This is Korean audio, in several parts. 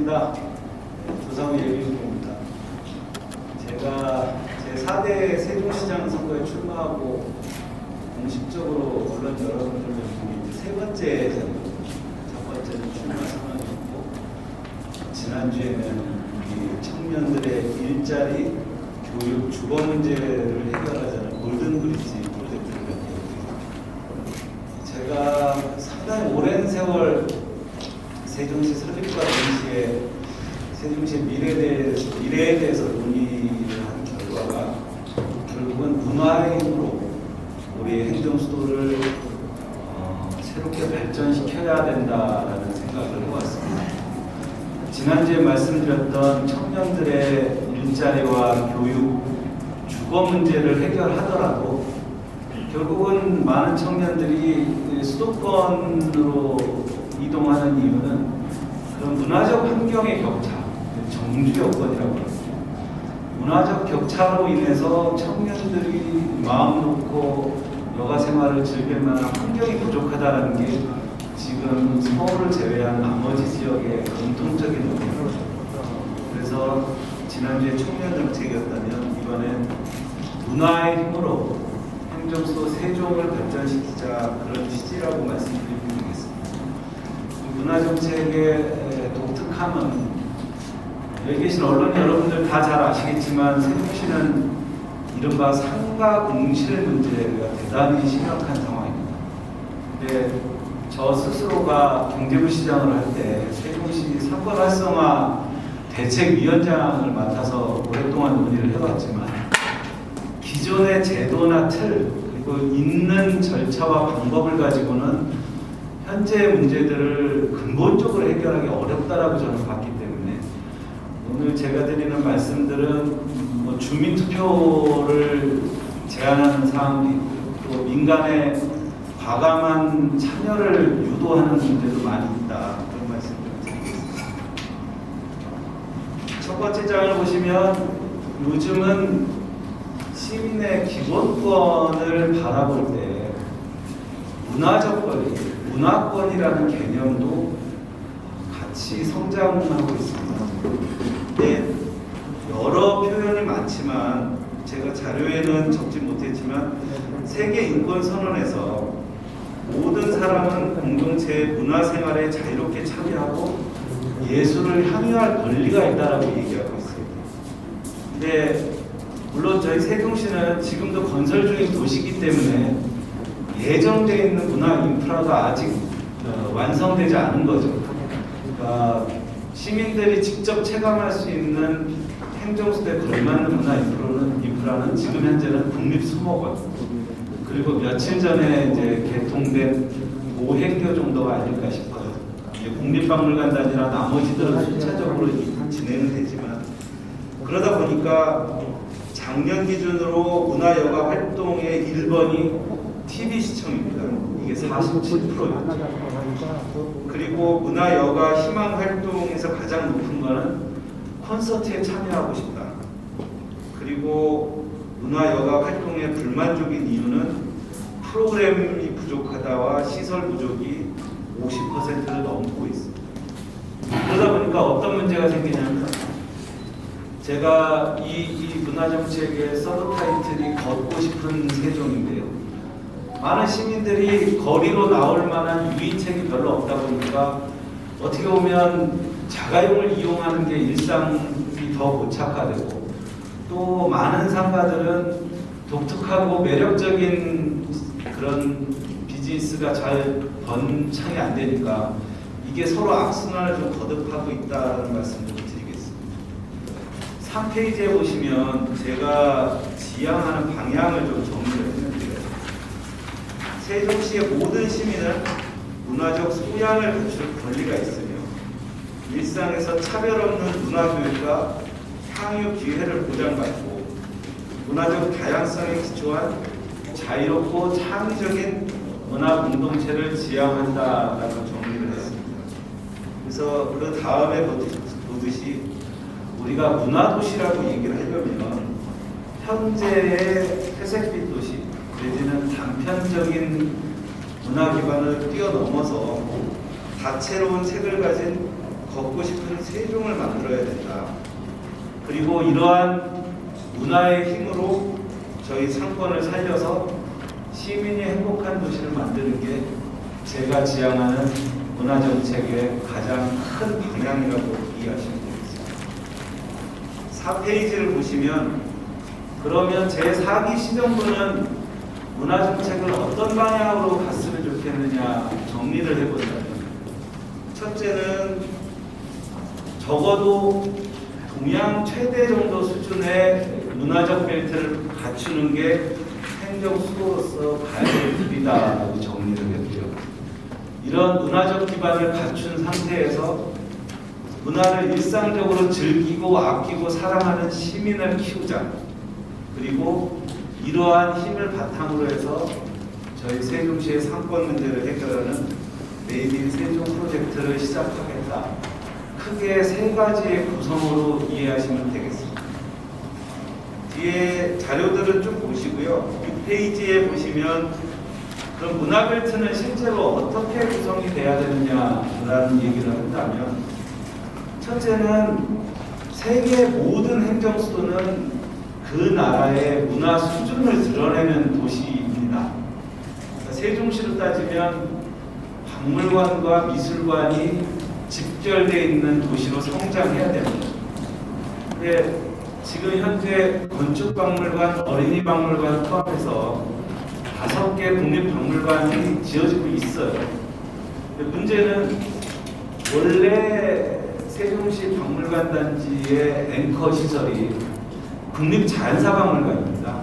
반갑습니다. 조상우 예비후보입니다. 제가 제4대 세종시장 선거에 출마하고 공식적으로 언론 여러분들 중에 세 번째잖아요. 첫 번째는 출마 선언이었고, 지난주에는 우리 청년들의 일자리, 교육, 주거 문제를 해결하자는 골든브리지 프로젝트를 했고요. 제가 상당히 오랜 세월 세종시 설립과 동시에 세종시의 미래에 대해서 논의한 결과가 결국은 문화의 힘으로 우리 행정수도를 새롭게 발전시켜야 된다라는 생각을 해왔습니다. 지난주에 말씀드렸던 청년들의 일자리와 교육, 주거 문제를 해결하더라도 결국은 많은 청년들이 수도권으로 이동하는 이유는 그런 문화적 환경의 격차, 정주 여건이라고 합니다. 문화적 격차로 인해서 청년들이 마음 놓고 여가 생활을 즐길 만한 환경이 부족하다는 게 지금 서울을 제외한 나머지 지역의 공통적인 의견입니다. 그래서 지난주에 청년 정책이었다면 이번엔 문화의 힘으로 행정수도 세종을 발전시키자, 그런 취지라고 말씀드리겠습니다. 문화정책의 독특함은 여기 계신 언론 여러분들 다 잘 아시겠지만 세종시는 이른바 상가 공실 문제가 대단히 심각한 상황입니다. 근데 저 스스로가 경제부 시장을 할 때 세종시 상권 활성화 대책위원장을 맡아서 오랫동안 논의를 해왔지만 기존의 제도나 틀 그리고 있는 절차와 방법을 가지고는 현재 문제들을 근본적으로 해결하기 어렵다라고 저는 봤기 때문에 오늘 제가 드리는 말씀들은 주민투표를 제한하는 사항도 있고 또 민간의 과감한 참여를 유도하는 문제도 많이 있다, 그런 말씀을 드리겠습니다. 첫 번째 장을 보시면 요즘은 시민의 기본권을 바라볼 때 문화적 권리, 문화권이라는 개념도 같이 성장하고 있습니다. 근데 여러 표현이 많지만 제가 자료에는 적지 못했지만 세계인권선언에서 모든 사람은 공동체의 문화생활에 자유롭게 참여하고 예술을 향유할 권리가 있다라고 얘기하고 있어요. 근데 물론 저희 세종시는 지금도 건설 중인 도시이기 때문에 예정되어 있는 문화 인프라가 아직 완성되지 않은 거죠. 그러니까 시민들이 직접 체감할 수 있는 행정수도에 걸맞는 문화 인프라는 지금 현재는 국립수목원 그리고 며칠 전에 이제 개통된 오행교 정도가 아닐까 싶어요. 국립박물관단이나 나머지들은 순차적으로 진행은 되지만 그러다 보니까 작년 기준으로 문화여가 활동의 1번이 TV 시청입니다. 이게 47%입니다. 그리고 문화여가 희망 활동에서 가장 높은 거는 콘서트에 참여하고 싶다. 그리고 문화여가 활동에 불만족인 이유는 프로그램이 부족하다와 시설 부족이 50%를 넘고 있습니다. 그러다 보니까 어떤 문제가 생기냐면 제가 이 문화정책의 서브타이틀이 걷고 싶은 세종인데요. 많은 시민들이 거리로 나올 만한 유인책이 별로 없다 보니까 어떻게 보면 자가용을 이용하는 게 일상이 더 고착화되고 또 많은 상가들은 독특하고 매력적인 그런 비즈니스가 잘 번창이 안 되니까 이게 서로 악순환을 좀 거듭하고 있다는 말씀을 드리겠습니다. 3페이지에 보시면 제가 지향하는 방향을 좀 정리를 했는데요. 세종시의 모든 시민은 문화적 소양을 갖출 권리가 있으며 일상에서 차별 없는 문화교육과 향유 기회를 보장받고 문화적 다양성에 기초한 자유롭고 창의적인 문화 공동체를 지향한다라고 정리를 했습니다. 그래서 그 다음에 보듯이 우리가 문화도시라고 얘기를 하려면 현재의 회색빛 도시 내지는 단편적인 문화기관을 뛰어넘어서 다채로운 색을 가진 걷고 싶은 세종을 만들어야 된다. 그리고 이러한 문화의 힘으로 저희 상권을 살려서 시민이 행복한 도시를 만드는 게 제가 지향하는 문화정책의 가장 큰 방향이라고 이해하시면 되겠습니다. 4페이지를 보시면 그러면 제4기 시정부는 문화정책을 어떤 방향으로 갔으면 좋겠느냐 정리를 해본다면, 첫째는 적어도 동양 최대 정도 수준의 문화적 벨트를 갖추는 게 행정수도로서 가야 될 길이다라고 정리를 했고요. 이런 문화적 기반을 갖춘 상태에서 문화를 일상적으로 즐기고 아끼고 사랑하는 시민을 키우자. 그리고 이러한 힘을 바탕으로 해서 저희 세종시의 상권 문제를 해결하는 메이드 인 세종 프로젝트를 시작하겠다. 크게 세 가지의 구성으로 이해하시면 되겠습니다. 뒤에 자료들은 좀 보시고요. 6페이지에 보시면 그럼 문화벨트는 실제로 어떻게 구성이 돼야 되느냐라는 얘기를 한다면, 첫째는 세계 모든 행정수도는 그 나라의 문화 수준을 드러내는 도시입니다. 그러니까 세종시로 따지면 박물관과 미술관이 집결되어 있는 도시로 성장해야 됩니다. 근데 지금 현재 건축박물관, 어린이박물관 포함해서 5개 국립박물관이 지어지고 있어요. 근데 문제는 원래 세종시 박물관 단지의 앵커 시설이 국립자연사박물관입니다.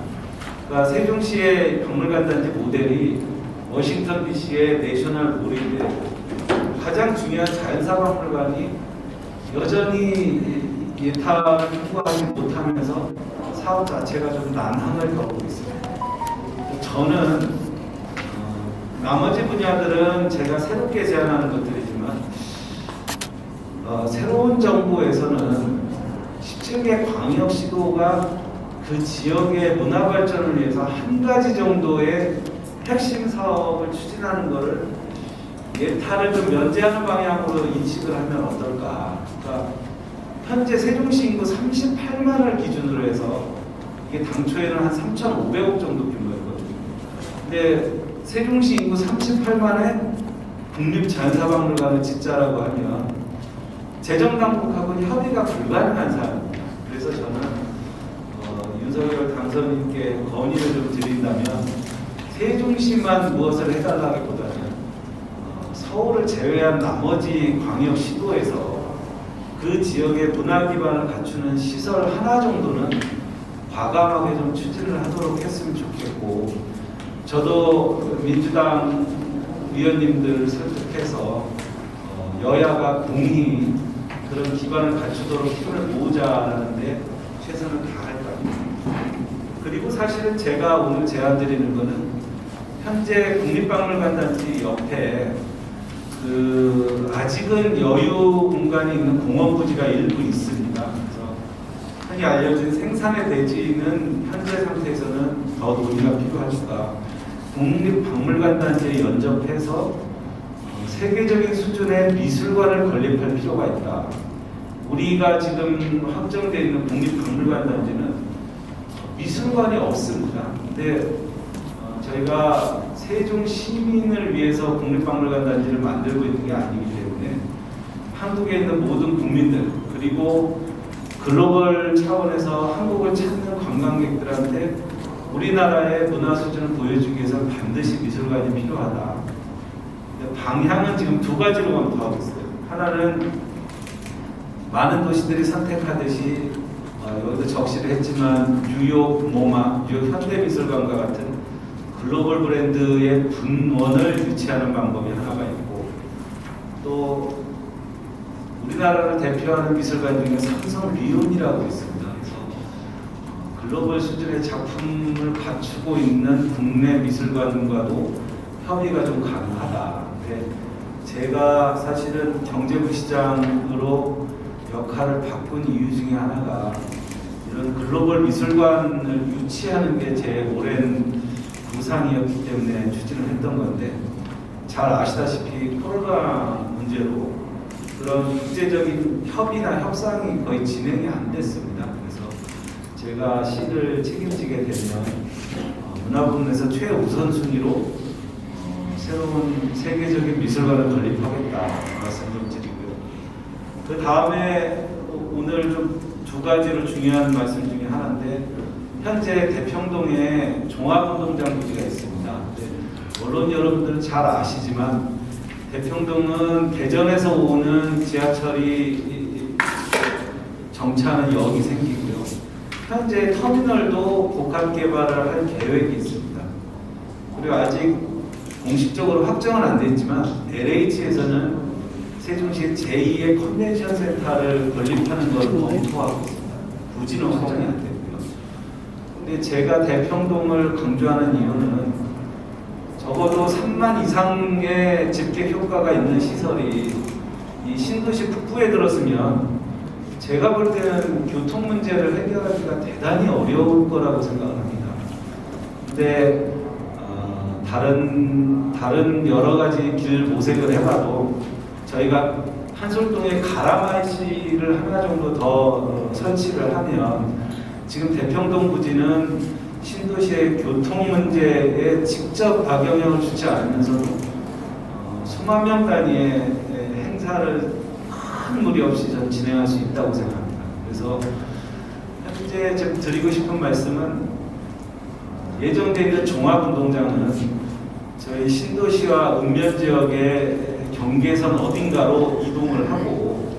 그러니까 세종시의 박물관 단지 모델이 워싱턴 DC의 내셔널 몰인데 가장 중요한 자연사박물관이 여전히 예타를 통과하지 못하면서 사업 자체가 좀 난항을 겪고 있습니다. 저는 나머지 분야들은 제가 새롭게 제안하는 것들이지만 새로운 정부에서는 17개 광역시도가 그 지역의 문화 발전을 위해서 한 가지 정도의 핵심 사업을 추진하는 것을 예타를 좀 면제하는 방향으로 인식을 하면 어떨까. 그러니까 현재 세종시 인구 38만을 기준으로 해서 이게 당초에는 한 3,500억 정도 규모였거든요. 근데 세종시 인구 38만에 국립자연사박물관을 짓자라고 하면 재정당국하고는 협의가 불가능한 사안입니다. 그래서 저는 윤석열 당선인께 건의를 좀 드린다면 세종시만 무엇을 해달라기보다는 서울을 제외한 나머지 광역시도에서 그 지역의 문화 기반을 갖추는 시설 하나 정도는 과감하게 좀 추진을 하도록 했으면 좋겠고, 저도 민주당 위원님들 설득해서 여야가 공히 그런 기반을 갖추도록 힘을 모으자는데 최선을 다할 겁니다. 그리고 사실은 제가 오늘 제안드리는 것은 현재 국립박물관 단지 옆에 아직은 여유 공간이 있는 공원 부지가 일부 있습니다. 그래서 흔히 알려진 생산의 대지는 현재 상태에서는 더 논의가 필요하니까 국립박물관 단지에 연접해서 세계적인 수준의 미술관을 건립할 필요가 있다. 우리가 지금 확정되어 있는 국립박물관 단지는 미술관이 없습니다. 근데 저희가 세종 시민을 위해서 국립박물관 단지를 만들고 있는 게 아니기 때문에 한국에 있는 모든 국민들, 그리고 글로벌 차원에서 한국을 찾는 관광객들한테 우리나라의 문화 수준을 보여주기 위해서 반드시 미술관이 필요하다. 방향은 지금 두 가지로 검토하고 있어요. 하나는 많은 도시들이 선택하듯이 여기도 적시를 했지만 뉴욕 모마, 뉴욕 현대미술관과 같은 글로벌 브랜드의 분원을 유치하는 방법이 하나가 있고, 또 우리나라를 대표하는 미술관 중에 삼성 리온이라고 있습니다. 그래서 글로벌 수준의 작품을 갖추고 있는 국내 미술관과도 협의가 좀 가능하다. 근데 제가 사실은 경제부 시장으로 역할을 바꾼 이유 중에 하나가 이런 글로벌 미술관을 유치하는 게 제 오랜 구상이었기 때문에 추진을 했던 건데, 잘 아시다시피 코로나 문제로 그 그런 국제적인 협의나 협상이 거의 진행이 안 됐습니다. 그래서 제가 시를 책임지게 되면 문화부문에서 최우선순위로 새로운 세계적인 미술관을 건립하겠다 말씀 좀 드리고요. 그 다음에 오늘 좀 두 가지로 중요한 말씀 중에 하나인데, 현재 대평동에 종합운동장 부지가 있습니다. 물론 여러분들은 잘 아시지만 대평동은 대전에서 오는 지하철이 정차하는 역이 생기고요. 현재 터미널도 복합 개발을 할 계획이 있습니다. 그리고 아직 공식적으로 확정은 안 됐지만 LH에서는 세종시 제2의 컨벤션 센터를 건립하는 걸 검토하고 있습니다. 부지는 확정이 안 됐고요. 근데 제가 대평동을 강조하는 이유는 적어도 3만 이상의 집계 효과가 있는 시설이 이 신도시 북부에 들었으면 제가 볼 때는 교통 문제를 해결하기가 대단히 어려울 거라고 생각을 합니다. 근데 다른 여러 가지 길 모색을 해봐도 저희가 한솔동에 가라마이시를 하나 정도 더 설치를 하면 지금 대평동 부지는 신도시의 교통 문제에 직접 악영향을 주지 않으면서도 수만 명 단위의 행사를 큰 무리 없이 전 진행할 수 있다고 생각합니다. 그래서 현재 제가 드리고 싶은 말씀은 예정되어 있는 종합운동장은 저희 신도시와 읍면지역의 경계선 어딘가로 이동을 하고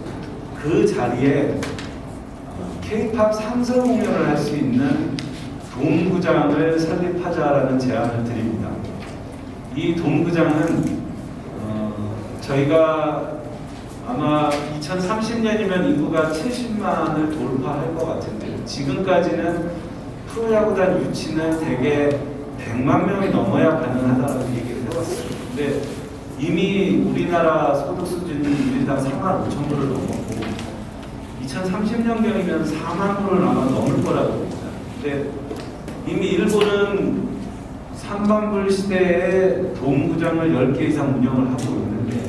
그 자리에 K-POP 상설 공연을 할 수 있는 돔구장을 설립하자라는 제안을 드립니다. 이 돔구장은 저희가 아마 2030년이면 인구가 70만을 돌파할 것 같은데, 지금까지는 프로야구단 유치는 대개 100만 명이 넘어야 가능하다고 얘기를 해왔어요. 근데 이미 우리나라 소득 수준이 우리나라 4만 5천 불을 넘었고 2030년경이면 4만 불을 아마 넘을 거라고 봅니다. 근데 이미 일본은 3만 불 시대에 돔구장을 10개 이상 운영을 하고 있는데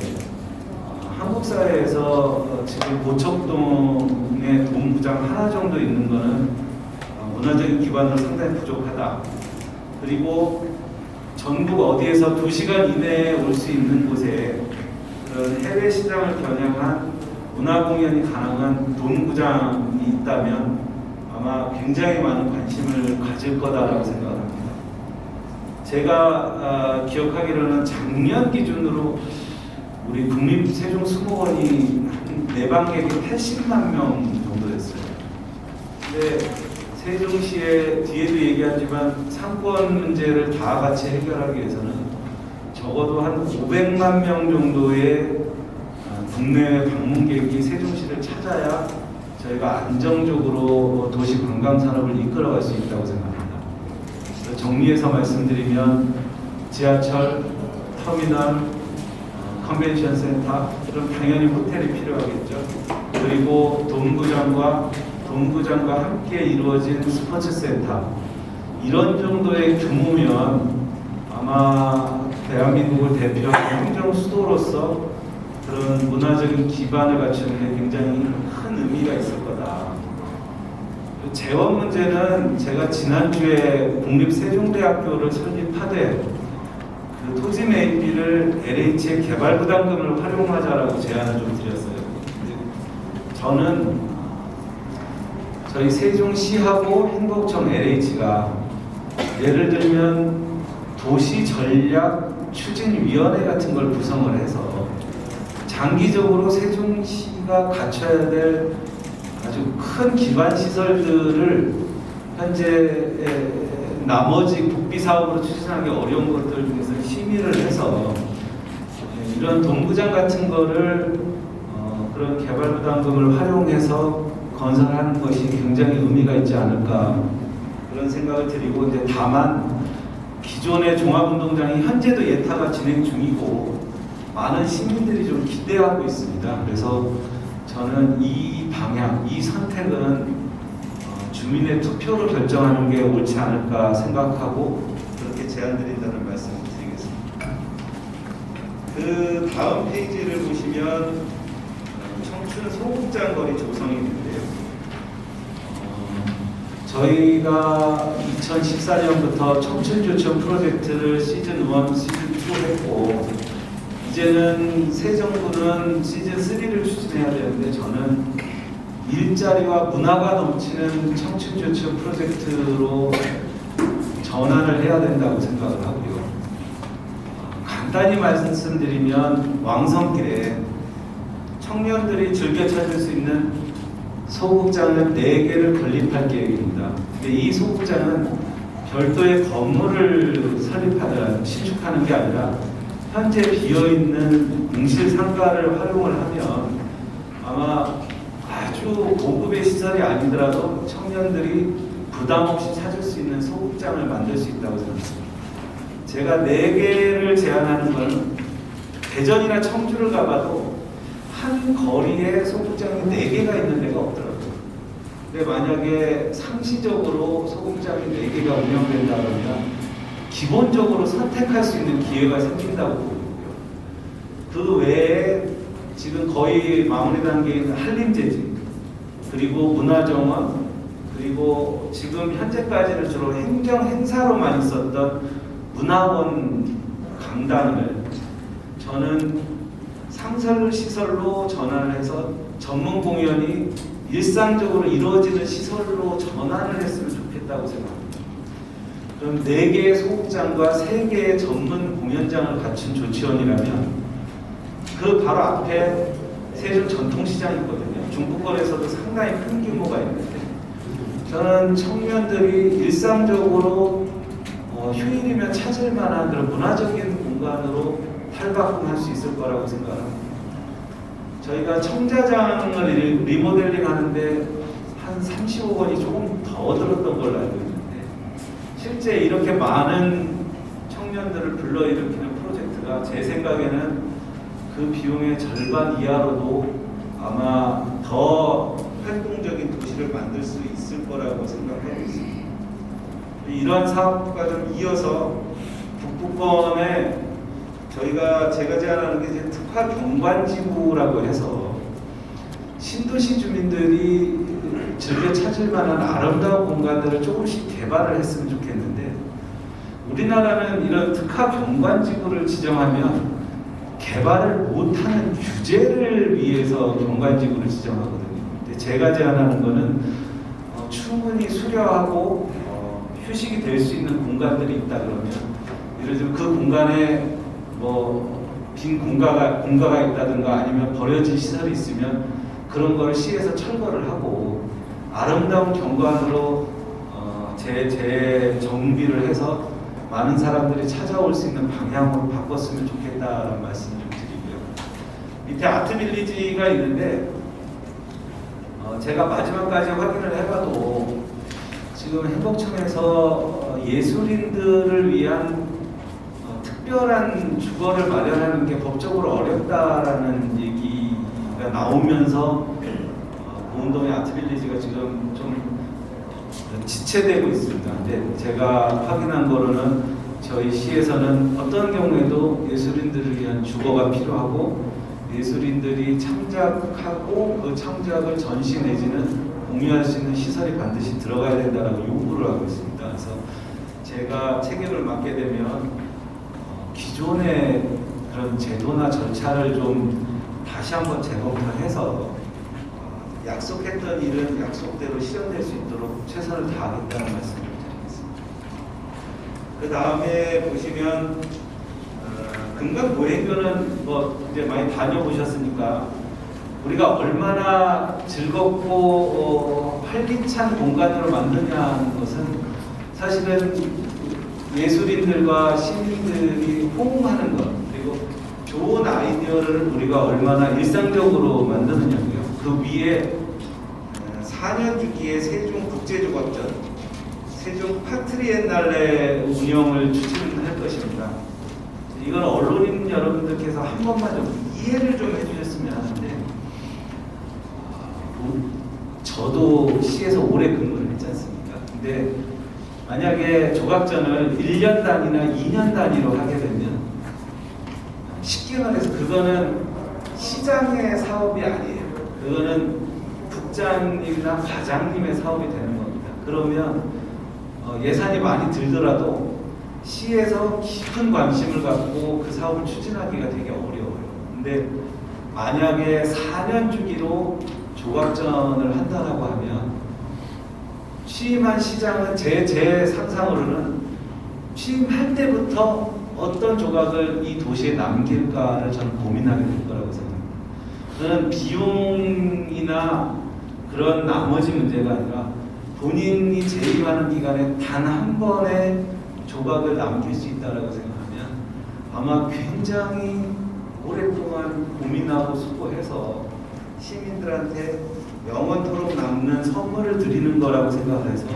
한국 사회에서 지금 고척동에 돔구장 하나 정도 있는 거는 문화적인 기반으로 상당히 부족하다. 그리고 전국 어디에서 2시간 이내에 올 수 있는 곳에 그런 해외 시장을 겨냥한 문화 공연이 가능한 돔구장이 있다면 아마 굉장히 많은 관심을 가질 거다라고 생각합니다. 제가 기억하기로는 작년 기준으로 우리 국립세종수목원이 내방객이 80만 명 정도 됐어요. 근데 세종시에 뒤에도 얘기하지만 상권 문제를 다 같이 해결하기 위해서는 적어도 한 500만 명 정도의 국내 방문객이 세종시를 찾아야 저희가 안정적으로 도시 관광 산업을 이끌어갈 수 있다고 생각합니다. 정리해서 말씀드리면 지하철, 터미널, 컨벤션 센터, 그럼 당연히 호텔이 필요하겠죠. 그리고 돔구장과 함께 이루어진 스포츠 센터, 이런 정도의 규모면 아마 대한민국을 대표하는 행정 수도로서 그런 문화적인 기반을 갖추는 데 굉장히 큰 의미가 있을 거다. 재원 문제는 제가 지난주에 국립세종대학교를 설립하되 그 토지 매입비를 LH의 개발부담금을 활용하자라고 제안을 좀 드렸어요. 저는 저희 세종시하고 행복청 LH가 예를 들면 도시전략추진위원회 같은 걸 구성을 해서 장기적으로 세종시가 갖춰야 될 아주 큰 기반 시설들을 현재 나머지 국비 사업으로 추진하기 어려운 것들 중에서 심의를 해서 이런 동구장 같은 거를 그런 개발 부담금을 활용해서 건설하는 것이 굉장히 의미가 있지 않을까 그런 생각을 드리고, 이제 다만 기존의 종합운동장이 현재도 예타가 진행 중이고 많은 시민들이 좀 기대하고 있습니다. 그래서 저는 이 방향, 이 선택은 주민의 투표로 결정하는 게 옳지 않을까 생각하고 그렇게 제안드린다는 말씀을 드리겠습니다. 그 다음 페이지를 보시면 청춘 소극장 거리 조성인데요. 저희가 2014년부터 청춘조청 프로젝트를 시즌 1, 시즌 2 했고 이제는 새 정부는 시즌 3를 추진해야 되는데 저는 일자리와 문화가 넘치는 청춘조청 프로젝트로 전환을 해야 된다고 생각을 하고요. 간단히 말씀드리면 왕성길에 청년들이 즐겨 찾을 수 있는 소극장은 4개를 건립할 계획입니다. 근데 이 소극장은 별도의 건물을 신축하는 게 아니라 현재 비어있는 응실 상가를 활용을 하면 아마 아주 고급의 시설이 아니더라도 청년들이 부담 없이 찾을 수 있는 소극장을 만들 수 있다고 생각합니다. 제가 4개를 제안하는 건 대전이나 청주를 가봐도 한 거리에 소극장이 4개가 있는 데가 없더라고요. 근데 만약에 상시적으로 소극장이 4개가 운영된다 그러면 기본적으로 선택할 수 있는 기회가 생긴다고 보고요. 그 외에 지금 거의 마무리 단계에 있는 한림재직, 그리고 문화정원, 그리고 지금 현재까지는 주로 행정 행사로만 있었던 문화원 강당을 저는 상설 시설로 전환을 해서 전문 공연이 일상적으로 이루어지는 시설로 전환을 했으면 좋겠다고 생각합니다. 그럼 4개의 소극장과 3개의 전문 공연장을 갖춘 조치원이라면 그 바로 앞에 세종 전통시장이 있거든요. 중부권에서도 상당히 큰 규모가 있는데 저는 청년들이 일상적으로 휴일이면 찾을 만한 그런 문화적인 공간으로 탈바꿈할 수 있을 거라고 생각합니다. 저희가 청자장을 리모델링 하는데 한 30억 원이 조금 더 들었던 걸로 알고 있는데 실제 이렇게 많은 청년들을 불러일으키는 프로젝트가 제 생각에는 그 비용의 절반 이하로도 아마 더 활동적인 도시를 만들 수 있을 거라고 생각하고 있습니다. 이러한 사업과 좀 이어서 북부권에 제가 제안하는 게 이제 특화 경관지구라고 해서 신도시 주민들이 즐겨 찾을 만한 아름다운 공간들을 조금씩 개발을 했으면 좋겠는데 우리나라는 이런 특화 경관지구를 지정하면 개발을 못하는 규제를 위해서 경관지구를 지정하거든요. 근데 제가 제안하는 거는 충분히 수려하고 휴식이 될 수 있는 공간들이 있다 그러면 예를 들면 그 공간에 빈 공가가 있다든가 아니면 버려진 시설이 있으면 그런 걸 시에서 철거를 하고 아름다운 경관으로 재정비를 해서 많은 사람들이 찾아올 수 있는 방향으로 바꿨으면 좋겠다는 말씀 좀 드리고요. 밑에 아트빌리지가 있는데 제가 마지막까지 확인을 해봐도 지금 행복청에서 예술인들을 위한 특별한 주거를 마련하는 게 법적으로 어렵다라는 얘기가 나오면서 보은동의 아트빌리지가 지금 좀 지체되고 있습니다. 근데 제가 확인한 거로는 저희 시에서는 어떤 경우에도 예술인들을 위한 주거가 필요하고 예술인들이 창작하고 그 창작을 전시 내지는 공유할 수 있는 시설이 반드시 들어가야 된다라고 요구를 하고 있습니다. 그래서 제가 책임을 맡게 되면 기존의 그런 제도나 절차를 좀 다시 한번 재검토해서 약속했던 일은 약속대로 실현될 수 있도록 최선을 다하겠다는 말씀을 드리겠습니다. 그 다음에 보시면 금강보행교는 이제 많이 다녀보셨으니까 우리가 얼마나 즐겁고 활기찬 공간으로 만드냐는 것은 사실은 예술인들과 시민들이 호응하는 것 그리고 좋은 아이디어를 우리가 얼마나 일상적으로 만드느냐고요. 그 위에 4년 주기의 세종 국제조각전, 세종 파트리엔날레 운영을 추진할 것입니다. 이건 언론인 여러분들께서 한 번만 좀 이해를 좀 해주셨으면 하는데 저도 시에서 오래 근무를 했지 않습니까? 근데 만약에 조각전을 1년 단위나 2년 단위로 하게 되면 쉽게 말해서 그거는 시장의 사업이 아니에요. 그거는 국장님이나 과장님의 사업이 되는 겁니다. 그러면 예산이 많이 들더라도 시에서 깊은 관심을 갖고 그 사업을 추진하기가 되게 어려워요. 근데 만약에 4년 주기로 조각전을 한다라고 하면 취임한 시장은 제 상상으로는 취임할 때부터 어떤 조각을 이 도시에 남길까를 저는 고민하게 될 거라고 생각합니다. 저는 비용이나 그런 나머지 문제가 아니라 본인이 재임하는 기간에 단 한 번의 조각을 남길 수 있다고 생각하면 아마 굉장히 오랫동안 고민하고 수고해서 시민들한테 영원토록 남는 선물을 드리는 거라고 생각을 해서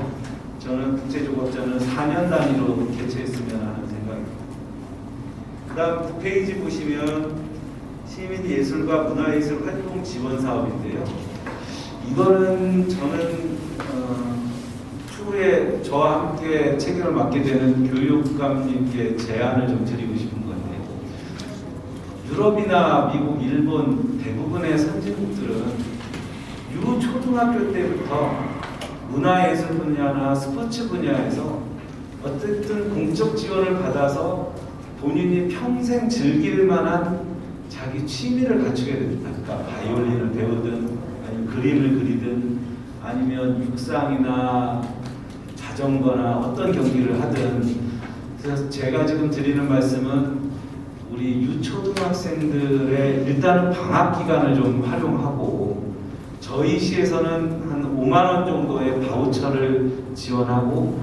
저는 국제조각전을 4년 단위로 개최했으면 하는 생각입니다. 그 다음 9페이지 보시면 시민예술과 문화예술 활동 지원 사업인데요. 이거는 저는 추후에 저와 함께 체계를 맡게 되는 교육감님께 제안을 좀 드리고 싶은 건데, 유럽이나 미국, 일본 대부분의 선진국들은 유초등학교 때부터 문화예술 분야나 스포츠 분야에서 어쨌든 공적 지원을 받아서 본인이 평생 즐길 만한 자기 취미를 갖추게 됩니다. 그러니까 바이올린을 배우든 아니면 그림을 그리든 아니면 육상이나 자전거나 어떤 경기를 하든. 그래서 제가 지금 드리는 말씀은 우리 유초등학생들의 일단은 방학 기간을 좀 활용하고 저희 시에서는 한 5만 원 정도의 바우처를 지원하고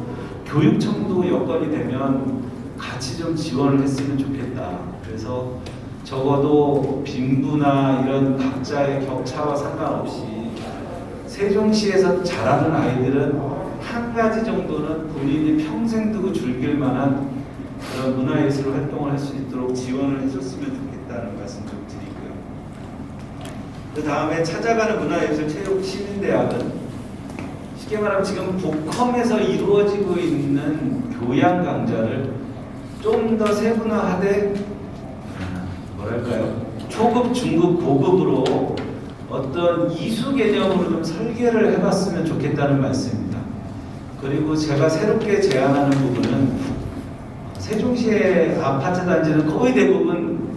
교육청도 여건이 되면 같이 좀 지원을 했으면 좋겠다. 그래서 적어도 빈부나 이런 각자의 격차와 상관없이 세종시에서 자라는 아이들은 한 가지 정도는 본인이 평생 두고 즐길 만한 그런 문화예술 활동을 할 수 있도록 지원을 해줬으면 좋겠다는 말씀 좀 드리고요. 그 다음에 찾아가는 문화예술체육시민대학은 쉽게 말하면 지금 복컴에서 이루어지고 있는 교양 강좌를 좀 더 세분화하되 뭐랄까요? 초급, 중급, 고급으로 어떤 이수 개념으로 좀 설계를 해봤으면 좋겠다는 말씀입니다. 그리고 제가 새롭게 제안하는 부분은 세종시의 아파트 단지는 거의 대부분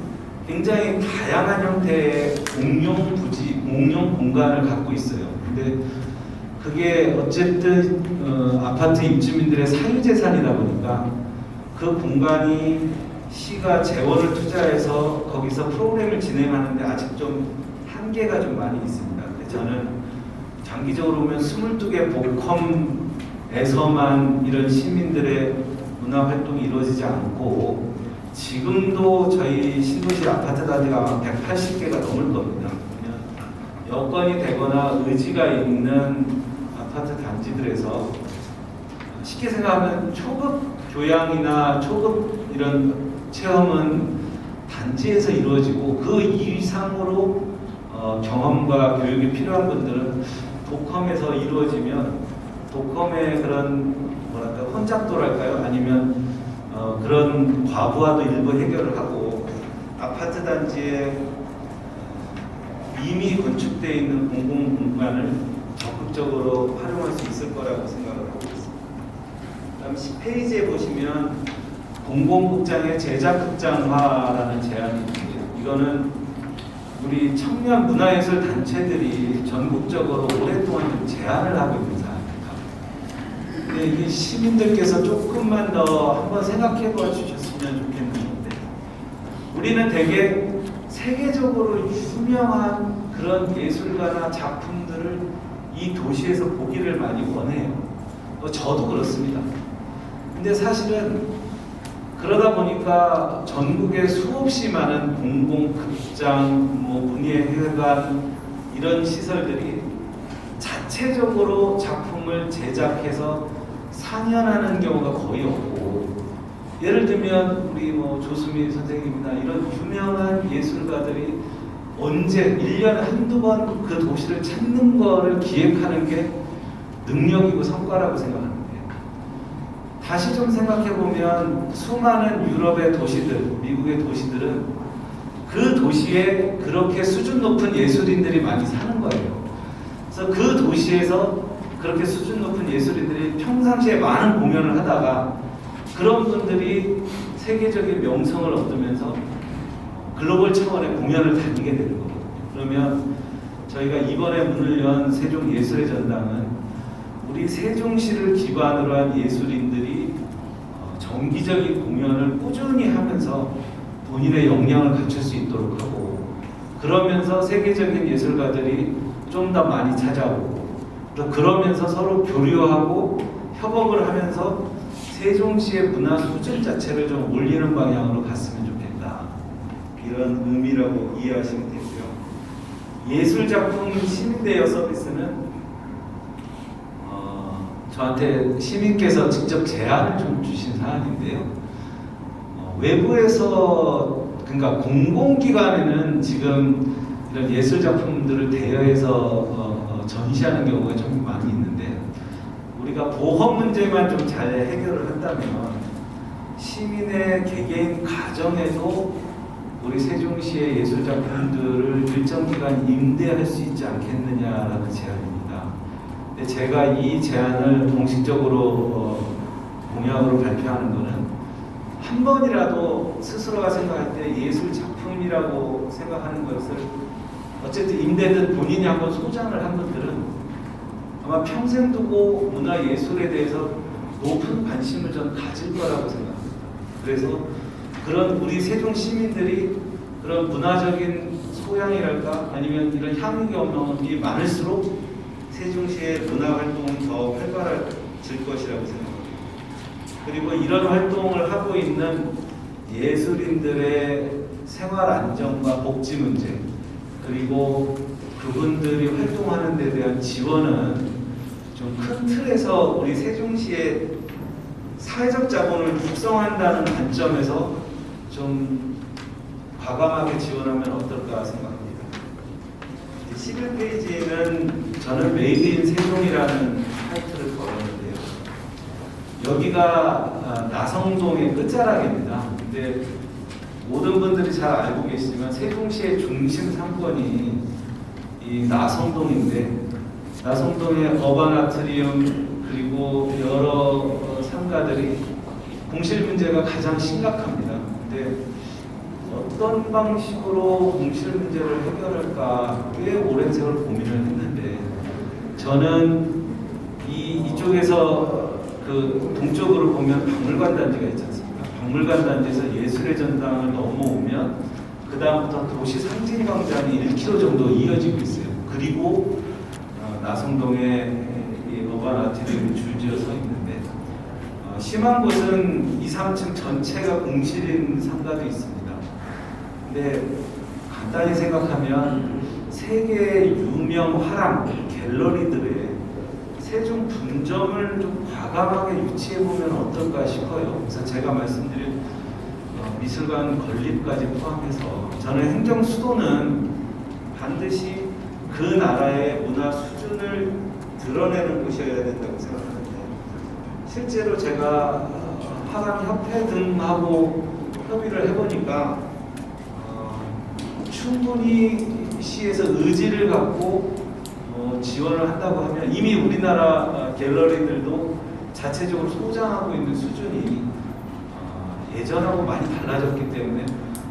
굉장히 다양한 형태의 공용 부지, 공용 공간을 갖고 있어요. 근데 그게 어쨌든 아파트 입주민들의 사유재산이다 보니까 그 공간이 시가 재원을 투자해서 거기서 프로그램을 진행하는데 아직 좀 한계가 좀 많이 있습니다. 근데 저는 장기적으로 보면 22개 복컴에서만 이런 시민들의 문화 활동이 이루어지지 않고 지금도 저희 신도시 아파트 단지가 180개가 넘을 겁니다. 그냥 여건이 되거나 의지가 있는 아파트 단지들에서 쉽게 생각하면 초급 교양이나 초급 이런 체험은 단지에서 이루어지고 그 이상으로 경험과 교육이 필요한 분들은 도컴에서 이루어지면 도컴의 그런 뭐랄까 혼잡도랄까요? 아니면 그런 과부하도 일부 해결을 하고 아파트 단지에 이미 건축되어 있는 공공 공간을 적극적으로 활용할 수 있을 거라고 생각을 하고 있습니다. 다음 10페이지에 보시면 공공극장의 제작극장화라는 제안이 있는데요. 이거는 우리 청년 문화예술 단체들이 전국적으로 오랫동안 좀 제안을 하고 있는 사항입니다. 근데 이게 시민들께서 조금만 더 한번 생각해 봐 주셨으면 좋겠는데, 우리는 되게 세계적으로 유명한 그런 예술가나 작품들을 이 도시에서 보기를 많이 원해요. 저도 그렇습니다. 근데 사실은 그러다 보니까 전국에 수없이 많은 공공극장, 문예회관 이런 시설들이 자체적으로 작품을 제작해서 상연하는 경우가 거의 없고, 예를 들면 우리 조수미 선생님이나 이런 유명한 예술가들이 언제 1년에 한두 번 그 도시를 찾는 거를 기획하는 게 능력이고 성과라고 생각합니다. 다시 좀 생각해보면 수많은 유럽의 도시들, 미국의 도시들은 그 도시에 그렇게 수준 높은 예술인들이 많이 사는 거예요. 그래서 그 도시에서 그렇게 수준 높은 예술인들이 평상시에 많은 공연을 하다가 그런 분들이 세계적인 명성을 얻으면서 글로벌 차원의 공연을 다니게 되는 거거든요. 그러면 저희가 이번에 문을 연 세종예술의 전당은 우리 세종시를 기반으로 한 예술인들이 정기적인 공연을 꾸준히 하면서 본인의 역량을 갖출 수 있도록 하고, 그러면서 세계적인 예술가들이 좀 더 많이 찾아오고, 또 그러면서 서로 교류하고 협업을 하면서 세종시의 문화 수준 자체를 좀 올리는 방향으로 갔으면 좋겠다, 이런 의미라고 이해하시면 되고요. 예술작품 시민대여 서비스는 저한테 시민께서 직접 제안을 좀 주신 사안인데요. 외부에서, 그러니까 공공기관에는 지금 이런 예술작품들을 대여해서 전시하는 경우가 좀 많이 있는데, 우리가 보험 문제만 좀 잘 해결을 한다면 시민의 개개인 가정에도 우리 세종시의 예술작품들을 일정 기간 임대할 수 있지 않겠느냐라는 제안입니다. 근데 제가 이 제안을 공식적으로 공약으로 발표하는 것은, 한 번이라도 스스로가 생각할 때 예술작품이라고 생각하는 것을 어쨌든 임대든 본인이 한번 소장을 한 분들은 아마 평생 두고 문화예술에 대해서 높은 관심을 좀 가질 거라고 생각합니다. 그래서 그런 우리 세종 시민들이 그런 문화적인 소양이랄까, 아니면 이런 향유 경험이 많을수록 세종시의 문화활동은 더 활발해질 것이라고 생각합니다. 그리고 이런 활동을 하고 있는 예술인들의 생활 안정과 복지 문제, 그리고 그분들이 활동하는 데 대한 지원은 좀 큰 틀에서 우리 세종시의 사회적 자본을 육성한다는 관점에서 좀 과감하게 지원하면 어떨까 생각합니다. 11페이지에는 저는 메이드 인 세종이라는 타이틀을 걸었는데요. 여기가 나성동의 끝자락입니다. 근데 모든 분들이 잘 알고 계시지만 세종시의 중심 상권이 이 나성동인데, 나성동의 어반 아트리움 그리고 여러 상가들이 공실 문제가 가장 심각합니다. 근데 어떤 방식으로 공실 문제를 해결할까 꽤 오랜 세월 고민을 했는데, 저는 이쪽에서 그 동쪽으로 보면 박물관 단지가 있지 않습니까? 박물관 단지에서 예술의 전당을 넘어오면 그 다음부터 도시 상징광장이 1km 정도 이어지고 있어요. 그리고 나성동에 어반 아트리움이 줄지어 서 있는데, 심한 곳은 2, 3층 전체가 공실인 상가도 있습니다. 근데 간단히 생각하면 세계 유명 화랑 갤러리들의 세종 분점을 좀 과감하게 유치해보면 어떨까 싶어요. 그래서 제가 말씀드린 미술관 건립까지 포함해서 저는 행정 수도는 반드시 그 나라의 문화 수준을 드러내는 곳이어야 된다고 생각하는데, 실제로 제가 화랑협회 등하고 협의를 해보니까 충분히 시에서 의지를 갖고 지원을 한다고 하면 이미 우리나라 갤러리들도 자체적으로 소장하고 있는 수준이 예전하고 많이 달라졌기 때문에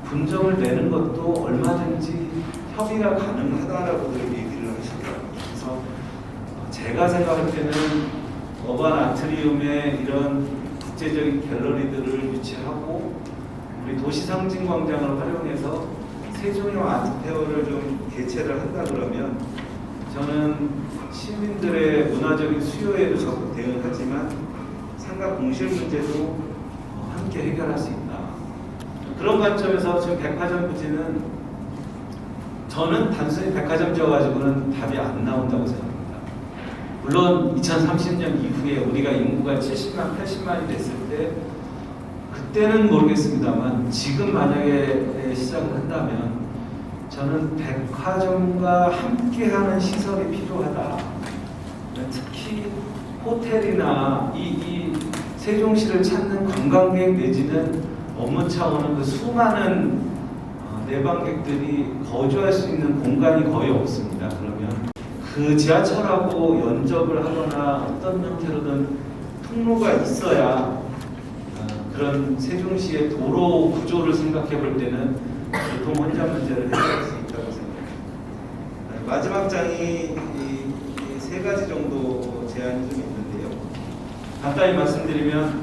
분점을 내는 것도 얼마든지 협의가 가능하다라고 얘기를 하시더라고요. 그래서 제가 생각할 때는 어반 아트리움의 이런 국제적인 갤러리들을 유치하고 우리 도시상징광장을 활용해서 세종형 아트페어를 좀 개최를 한다 그러면, 저는 시민들의 문화적인 수요에도 적극 대응하지만 상가 공실 문제도 함께 해결할 수 있다. 그런 관점에서 지금 백화점 부지는 저는 단순히 백화점 지어가지고는 답이 안 나온다고 생각합니다. 물론 2030년 이후에 우리가 인구가 70만, 80만이 됐을 때 그때는 모르겠습니다만, 지금 만약에 시작을 한다면 저는 백화점과 함께하는 시설이 필요하다. 특히 호텔이나 이 세종시를 찾는 관광객 내지는 업무 차원은 그 수많은 내방객들이 거주할 수 있는 공간이 거의 없습니다. 그러면 그 지하철하고 연접을 하거나 어떤 형태로든 통로가 있어야 그런 세종시의 도로 구조를 생각해 볼 때는 교통 혼잡 문제를 해결할 수 있다고 생각합니다. 마지막 장이 이 세 가지 정도 제안이 좀 있는데요. 간단히 말씀드리면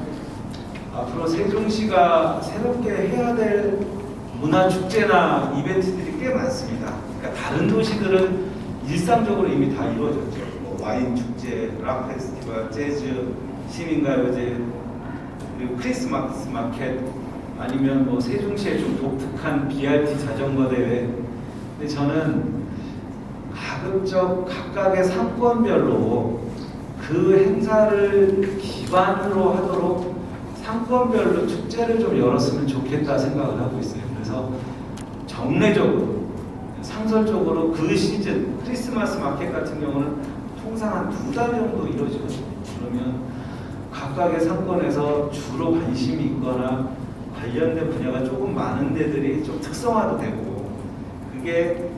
앞으로 세종시가 새롭게 해야 될 문화축제나 이벤트들이 꽤 많습니다. 그러니까 다른 도시들은 일상적으로 이미 다 이루어졌죠. 뭐 와인 축제, 락 페스티벌, 재즈, 시민가요제, 그리고 크리스마스 마켓, 아니면 뭐 세종시의 좀 독특한 BRT 자전거 대회. 근데 저는 가급적 각각의 상권별로 그 행사를 기반으로 하도록 상권별로 축제를 좀 열었으면 좋겠다 생각을 하고 있어요. 그래서 정례적으로, 상설적으로 그 시즌, 크리스마스 마켓 같은 경우는 통상 한 2달 정도 이루어지거든요. 그러면 각각의 상권에서 주로 관심이 있거나 관련된 분야가 조금 많은 데들이 좀 특성화도 되고, 그게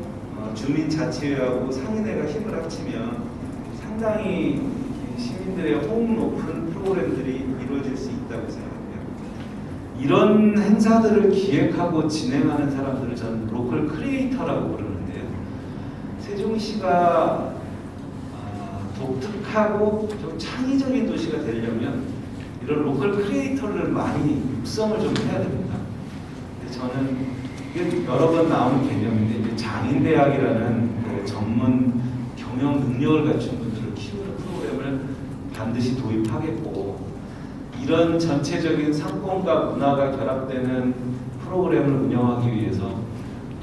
주민자치회하고 상인회가 힘을 합치면 상당히 시민들의 호응 높은 프로그램들이 이루어질 수 있다고 생각해요. 이런 행사들을 기획하고 진행하는 사람들을 저는 로컬 크리에이터라고 부르는데요. 세종시가 독특하고 좀 창의적인 도시가 되려면 이런 로컬 크리에이터를 많이 육성을 좀 해야 됩니다. 저는 이게 여러 번 나오는 개념인데, 이제 장인대학이라는 그 전문 경영 능력을 갖춘 분들을 키우는 프로그램을 반드시 도입하겠고, 이런 전체적인 상권과 문화가 결합되는 프로그램을 운영하기 위해서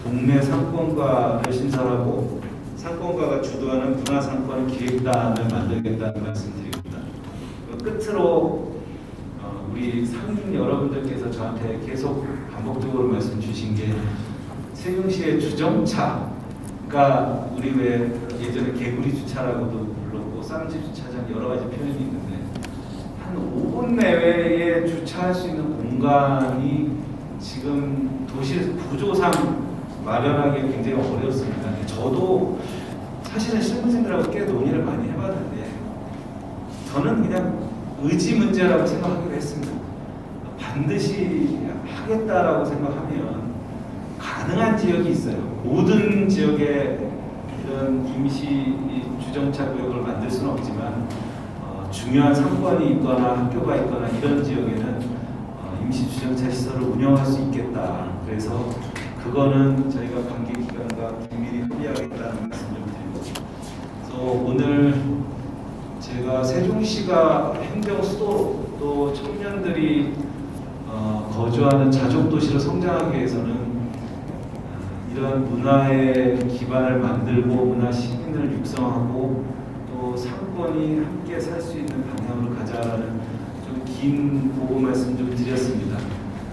동네 상권과를 신설하고 상권과가 주도하는 문화상권 기획단을 만들겠다는 말씀드립니다. 끝으로 우리 상인 여러분들께서 저한테 계속 반복적으로 말씀 주신 게, 세종시의 주정차가 우리 왜 예전에 개구리 주차라고도 불렀고 쌈집 주차장 여러 가지 표현이 있는데, 한 5분 내외에 주차할 수 있는 공간이 지금 도시 구조상 마련하기 굉장히 어렵습니다. 저도 사실은 시민들하고 꽤 논의를 많이 해봤는데, 저는 그냥 의지 문제라고 생각하기로 했습니다. 반드시 하겠다라고 생각하면 가능한 지역이 있어요. 모든 지역에 이런 임시 주정차 구역을 만들 수는 없지만, 중요한 상권이 있거나 학교가 있거나 이런 지역에는 임시 주정차 시설을 운영할 수 있겠다. 그래서 그거는 저희가 관계기관과 긴밀히 협의하겠다는 말씀 좀 드리고, 그래서 오늘 제가 세종시가 행정 수도로 또 청년들이 거주하는 자족도시로 성장하기 위해서는 이런 문화의 기반을 만들고 문화 시민을 육성하고 또 상권이 함께 살 수 있는 방향으로 가자라는 좀 긴 보고 말씀 좀 드렸습니다.